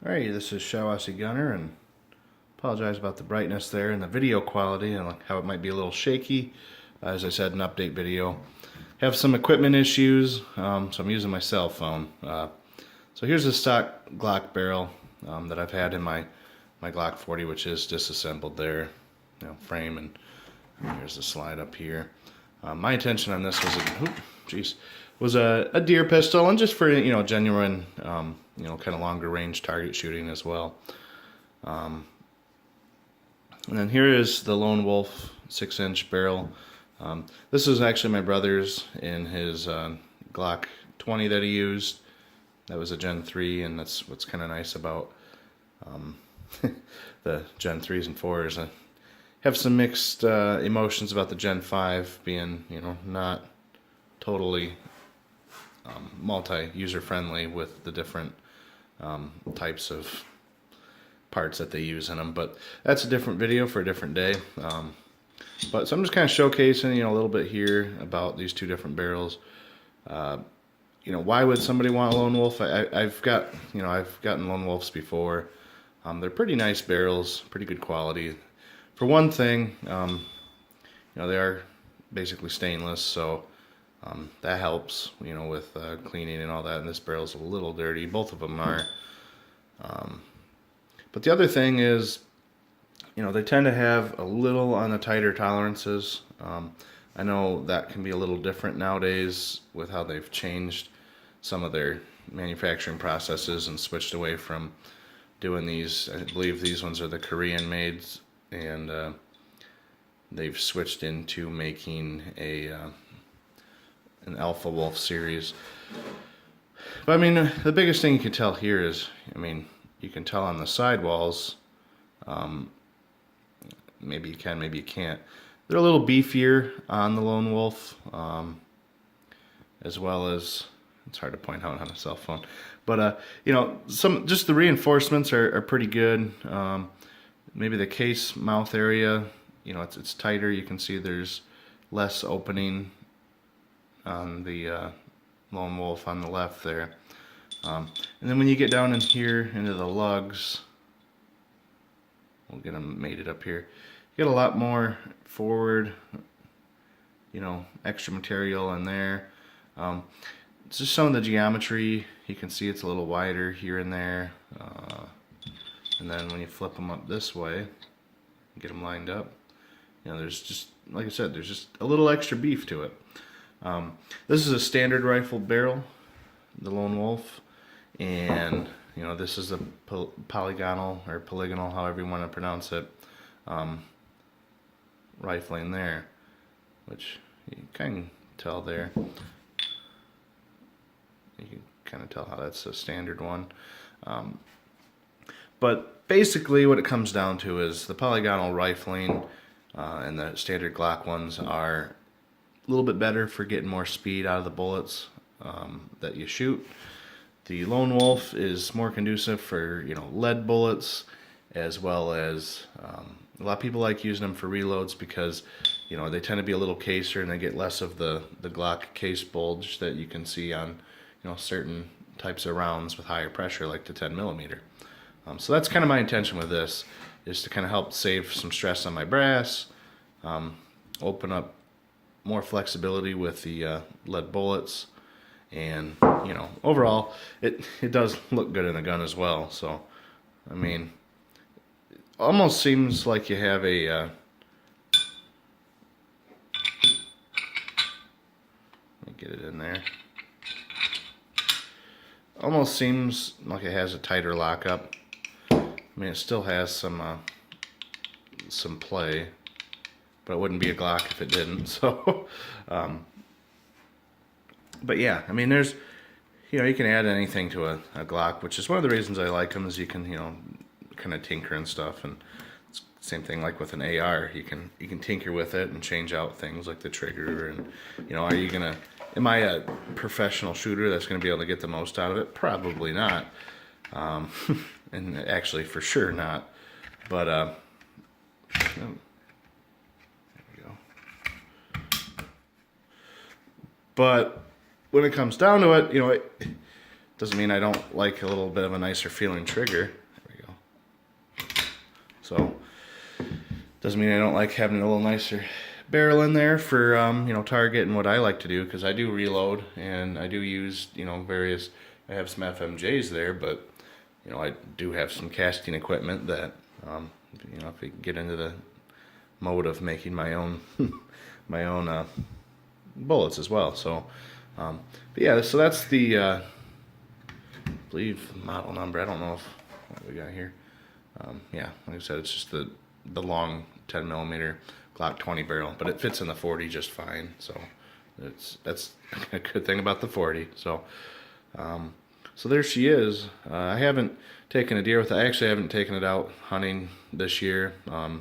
Alright, this is Shawassi Gunner, and apologize about the brightness there and the video quality and how it might be a little shaky. As I said, an update video. Have some equipment issues, so I'm using my cell phone. So here's a stock Glock barrel that I've had in my Glock 40, which is disassembled there, frame, and here's the slide up here. My intention on this was a deer pistol, and just for genuine kind of longer range target shooting as well. And then here is the Lone Wolf 6-inch barrel. This is actually my brother's in his Glock 20 that he used. That was a Gen 3, and that's what's kind of nice about the Gen 3s and 4s. I have some mixed emotions about the Gen 5 being, not totally multi-user friendly with the different types of parts that they use in them, but that's a different video for a different day. So I'm just kind of showcasing a little bit here about these two different barrels. Why would somebody want a Lone Wolf? I've gotten Lone Wolves before. They're pretty nice barrels, pretty good quality. For one thing, they are basically stainless, so that helps, with cleaning and all that. And this barrel's a little dirty. Both of them are. But the other thing is, they tend to have a little on the tighter tolerances. I know that can be a little different nowadays with how they've changed some of their manufacturing processes and switched away from doing these. I believe these ones are the Korean made, and they've switched into making an Alpha Wolf series. But I mean, the biggest thing you can tell here is, you can tell on the sidewalls, maybe you can, maybe you can't. They're a little beefier on the Lone Wolf, as well as, it's hard to point out on a cell phone, but just the reinforcements are pretty good. Maybe the case mouth area, it's tighter. You can see there's less opening on the Lone Wolf on the left there. And then when you get down in here into the lugs, we'll get them mated up here. You get a lot more forward, extra material in there. It's just some of the geometry. You can see it's a little wider here and there. And then when you flip them up this way, get them lined up, there's just, like I said, there's just a little extra beef to it. This is a standard rifle barrel, the Lone Wolf, and this is a polygonal, however you want to pronounce it, rifling there, which you can tell there. You can kind of tell how that's a standard one. But basically what it comes down to is the polygonal rifling and the standard Glock ones are a little bit better for getting more speed out of the bullets that you shoot. The Lone Wolf is more conducive for lead bullets, as well as a lot of people like using them for reloads because they tend to be a little caser and they get less of the Glock case bulge that you can see on certain types of rounds with higher pressure, like the 10mm. So that's kind of my intention with this, is to kind of help save some stress on my brass, open up more flexibility with the lead bullets, and overall it does look good in the gun as well. So it almost seems like you have a let me get it in there. Almost seems like it has a tighter lockup. It still has some play, but it wouldn't be a Glock if it didn't. So, but yeah, there's, you can add anything to a Glock, which is one of the reasons I like them, is you can, kind of tinker and stuff. And it's the same thing like with an AR. You can tinker with it and change out things like the trigger. And, am I a professional shooter that's going to be able to get the most out of it? Probably not. And actually, for sure not. But, there we go. But when it comes down to it, Doesn't mean I don't like a little bit of a nicer feeling trigger. There we go. So, doesn't mean I don't like having a little nicer barrel in there for, you know, target and what I like to do, because I do reload and I do use, you know, various, I have some FMJs there, but, you know, I do have some casting equipment that, you know, if we get into the mode of making my own, my own bullets as well. So, but yeah, so that's the, I believe, model number. I don't know what we got here. Yeah, like I said, it's just the long 10 millimeter Glock 20 barrel, but it fits in the 40 just fine. So that's a good thing about the 40. So, so there she is. I haven't taken a deer with it. I actually haven't taken it out hunting this year. I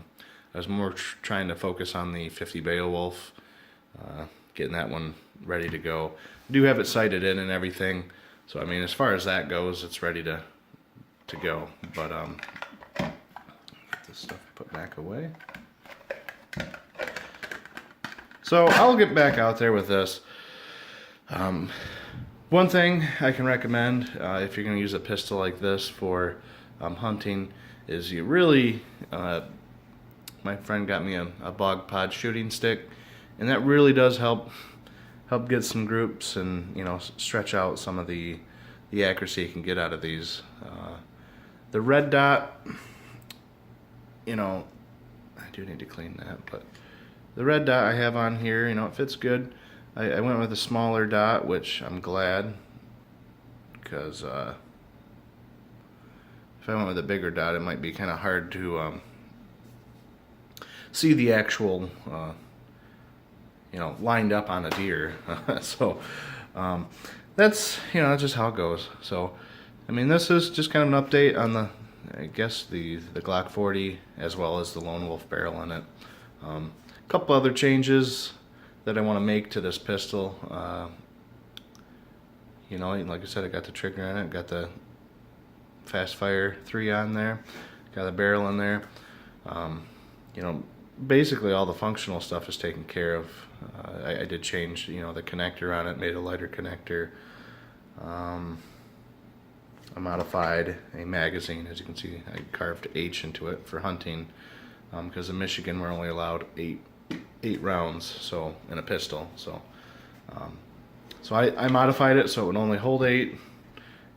was more trying to focus on the 50 Beowulf, getting that one ready to go. I do have it sighted in and everything. So I mean, as far as that goes, it's ready to go. But get this stuff put back away. So I'll get back out there with this. One thing I can recommend if you're going to use a pistol like this for hunting is you really, my friend got me a bog pod shooting stick, and that really does help get some groups and, you know, stretch out some of the accuracy you can get out of these. The red dot, you know, I do need to clean that, but the red dot I have on here, you know, it fits good. I went with a smaller dot, which I'm glad, because if I went with a bigger dot, it might be kind of hard to see the actual, you know, lined up on a deer. So that's, you know, that's just how it goes. So, I mean, this is just kind of an update on the, I guess, the Glock 40 as well as the Lone Wolf barrel in it. A couple other changes that I want to make to this pistol. You know, like I said, I got the trigger in it, got the fast fire 3 on there, got the barrel in there. You know, basically all the functional stuff is taken care of. I did change, you know, the connector on it, made a lighter connector. I modified a magazine. As you can see, I carved H into it for hunting, because in Michigan we're only allowed 8 rounds, so in a pistol. So so I modified it so it would only hold 8,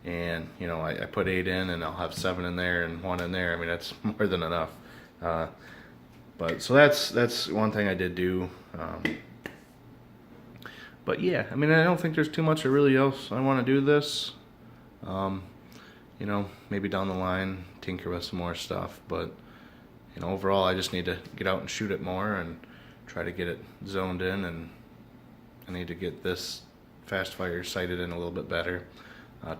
and, you know, I put 8 in, and I'll have 7 in there and 1 in there. I mean, that's more than enough. But so that's one thing I did do. But yeah, I mean, I don't think there's too much really else I want to do this. You know, maybe down the line tinker with some more stuff, but, you know, overall I just need to get out and shoot it more and try to get it zoned in, and I need to get this fast fire sighted in a little bit better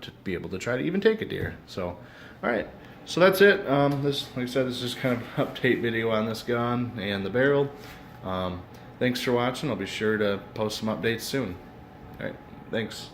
to be able to try to even take a deer. So, alright, so that's it. This, like I said, this is just kind of an update video on this gun and the barrel. Thanks for watching. I'll be sure to post some updates soon. Alright, thanks.